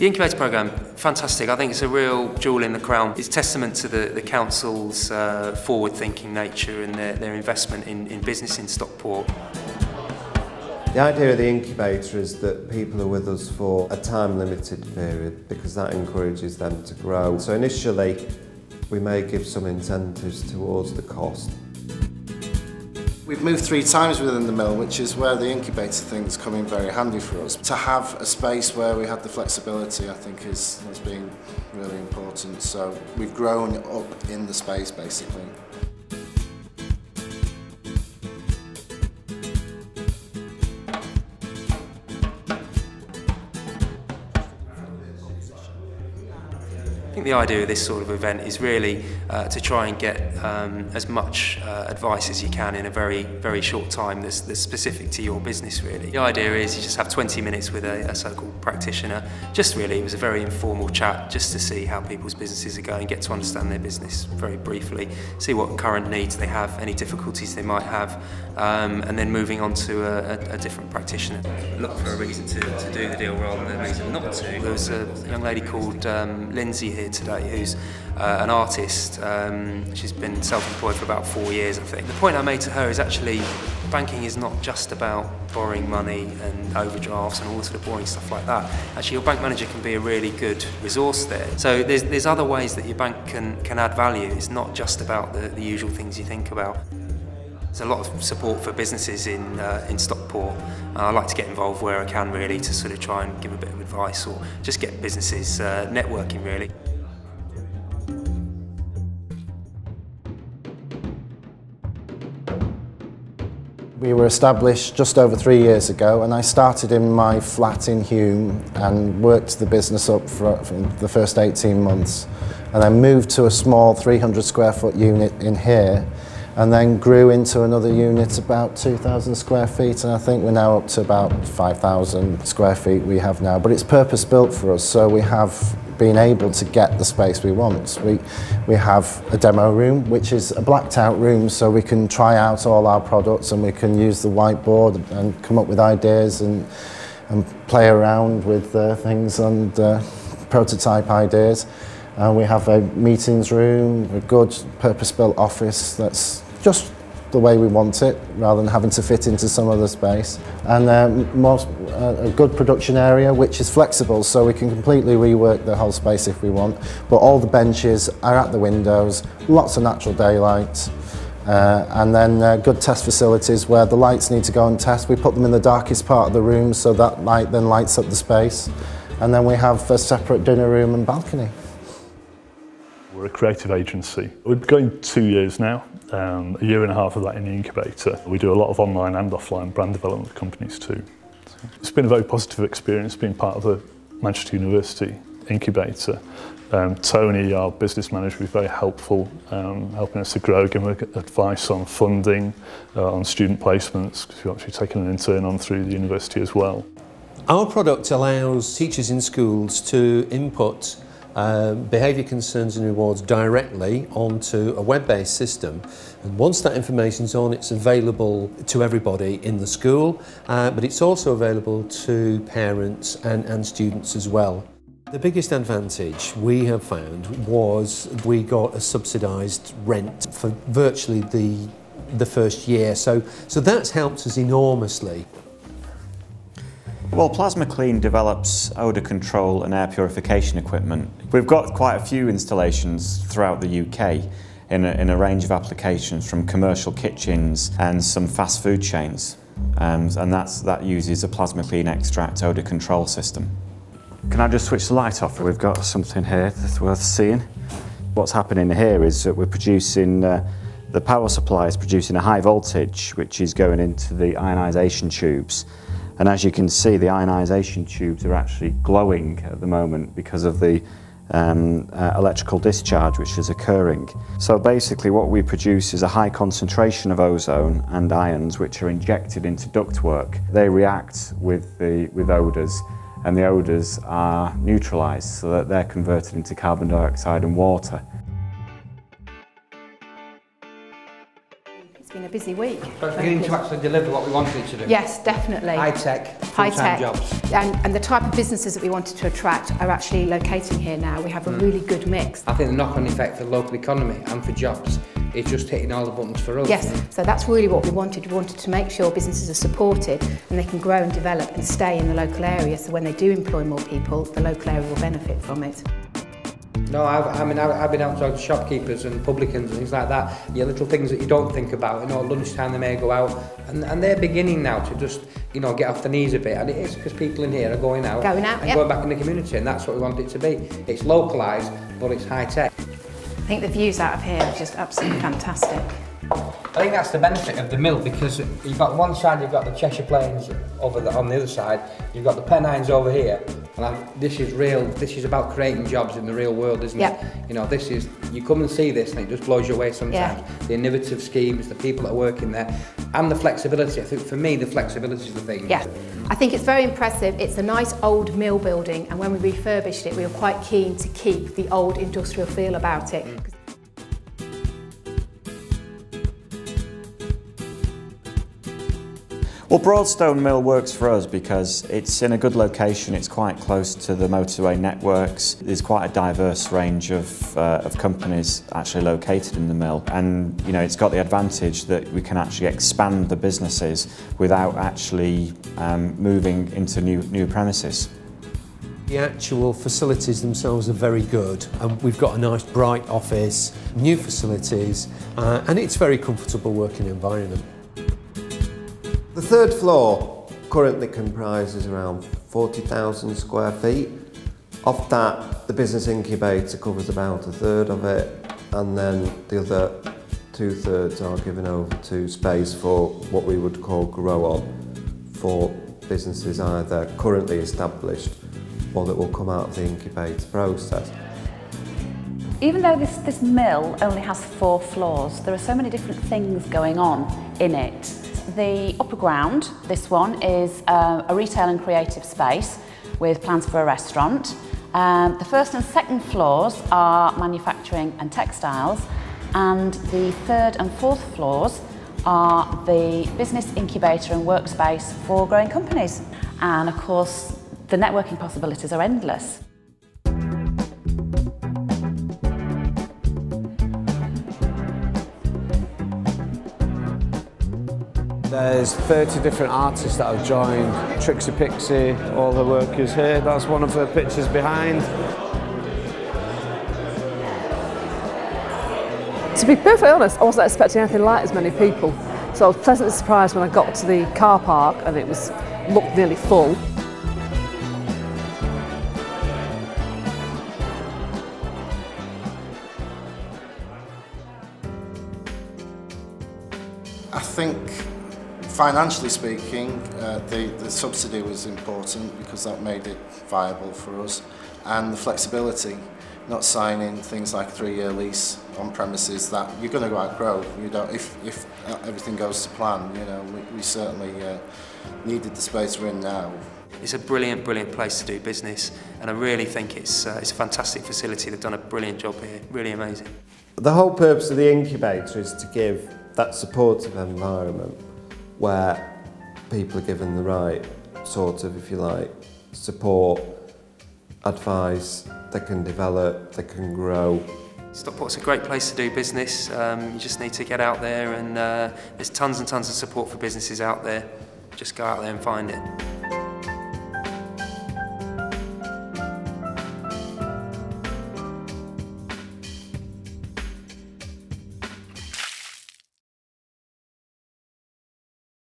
The Incubator programme, fantastic. I think it's a real jewel in the crown. It's testament to the council's forward-thinking nature and their investment in business in Stockport. The idea of the incubator is that people are with us for a time-limited period because that encourages them to grow. So initially, we may give some incentives towards the cost. We've moved 3 times within the mill, which is where the incubator thing's come in very handy for us. To have a space where we had the flexibility, I think, has been really important. So we've grown up in the space, basically. I think the idea of this sort of event is really to try and get as much advice as you can in a very short time that's specific to your business, really. The idea is you just have 20 minutes with a so-called practitioner. Just really, it was a very informal chat just to see how people's businesses are going, get to understand their business very briefly, see what current needs they have, any difficulties they might have, and then moving on to a different practitioner. Look for a reason to do the deal rather than a reason not to. There was a young lady called Lindsay here today who's an artist. She's been self-employed for about 4 years, I think. The point I made to her is actually banking is not just about borrowing money and overdrafts and all the sort of boring stuff like that. Actually, your bank manager can be a really good resource there. So there's other ways that your bank can add value. It's not just about the usual things you think about. There's a lot of support for businesses in Stockport. I like to get involved where I can, really, to sort of try and give a bit of advice or just get businesses networking, really. We were established just over 3 years ago, and I started in my flat in Hume and worked the business up for the first 18 months. And then moved to a small 300 square foot unit in here, and then grew into another unit about 2,000 square feet, and I think we're now up to about 5,000 square feet we have now. But it's purpose built for us, so we have been able to get the space we want. We have a demo room, which is a blacked out room, so we can try out all our products and we can use the whiteboard and come up with ideas and play around with things and prototype ideas. We have a meetings room, a good purpose-built office that's just the way we want it, rather than having to fit into some other space. And a good production area, which is flexible, so we can completely rework the whole space if we want. But all the benches are at the windows, lots of natural daylight, and then good test facilities where the lights need to go and test. We put them in the darkest part of the room, so that light then lights up the space. And then we have a separate dinner room and balcony. We're a creative agency. We're going 2 years now, a year and a half of that in the incubator. We do a lot of online and offline brand development with companies too. It's been a very positive experience being part of the Manchester University incubator. Tony, our business manager, was very helpful, helping us to grow, giving advice on funding, on student placements, because we've actually taken an intern on through the university as well. Our product allows teachers in schools to input behaviour concerns and rewards directly onto a web-based system, and once that information's on, it's available to everybody in the school, but it's also available to parents and students as well. The biggest advantage we have found was we got a subsidised rent for virtually the first year, so that's helped us enormously. Well, Plasma Clean develops odour control and air purification equipment. We've got quite a few installations throughout the UK in a range of applications, from commercial kitchens and some fast food chains. And that uses a Plasma Clean extract odour control system. Can I just switch the light off? We've got something here that's worth seeing. What's happening here is that we're producing, the power supply is producing a high voltage which is going into the ionisation tubes. And as you can see, the ionisation tubes are actually glowing at the moment because of the electrical discharge which is occurring. So basically what we produce is a high concentration of ozone and ions which are injected into ductwork. They react with odours, and the odours are neutralised so that they're converted into carbon dioxide and water. It's been a busy week. So it's beginning to actually deliver what we wanted it to do? Yes, definitely. High-tech, full-time jobs. And the type of businesses that we wanted to attract are actually locating here now. We have a really good mix. I think the knock-on effect for the local economy and for jobs is just hitting all the buttons for us. Yes, so that's really what we wanted. We wanted to make sure businesses are supported and they can grow and develop and stay in the local area, so when they do employ more people, the local area will benefit from it. No, I've been out to shopkeepers and publicans and things like that. Yeah, little things that you don't think about. You know, at lunchtime they may go out, and they're beginning now to just, you know, get off the knees a bit. And it is because people in here are going out and going back in the community, and that's what we want it to be. It's localised, but it's high tech. I think the views out of here are just absolutely fantastic. I think that's the benefit of the mill, because you've got one side, you've got the Cheshire Plains on the other side, you've got the Pennines over here, and this is real. This is about creating jobs in the real world, isn't it? You know, this is, you come and see this and it just blows you away sometimes. The innovative schemes, the people that are working there, and the flexibility. I think for me, the flexibility is the thing. Yeah, I think it's very impressive. It's a nice old mill building, and when we refurbished it, we were quite keen to keep the old industrial feel about it. Well, Broadstone Mill works for us because it's in a good location, it's quite close to the motorway networks. There's quite a diverse range of companies actually located in the mill, and you know, it's got the advantage that we can actually expand the businesses without actually moving into new premises. The actual facilities themselves are very good, and we've got a nice bright office, new facilities, and it's a very comfortable working environment. The third floor currently comprises around 40,000 square feet. Of that, the business incubator covers about a third of it, and then the other 2/3 are given over to space for what we would call grow on, for businesses either currently established or that will come out of the incubator process. Even though this mill only has 4 floors, there are so many different things going on in it. The upper ground, this one, is a retail and creative space with plans for a restaurant. The first and second floors are manufacturing and textiles, and the third and fourth floors are the business incubator and workspace for growing companies. And of course, the networking possibilities are endless. There's 30 different artists that have joined. Trixie Pixie, all the workers here. That's one of her pictures behind. To be perfectly honest, I wasn't expecting anything like as many people. So I was pleasantly surprised when I got to the car park and it looked nearly full. I think, financially speaking, the subsidy was important because that made it viable for us, and the flexibility, not signing things like a 3-year lease on premises that you're going to outgrow. You don't, if everything goes to plan, you know, we certainly needed the space we're in now. It's a brilliant place to do business, and I really think it's a fantastic facility. They've done a brilliant job here, really amazing. The whole purpose of the incubator is to give that supportive environment where people are given the right sort of, if you like, support, advice, they can develop, they can grow. Stockport's a great place to do business. You just need to get out there, and there's tons and tons of support for businesses out there. Just go out there and find it.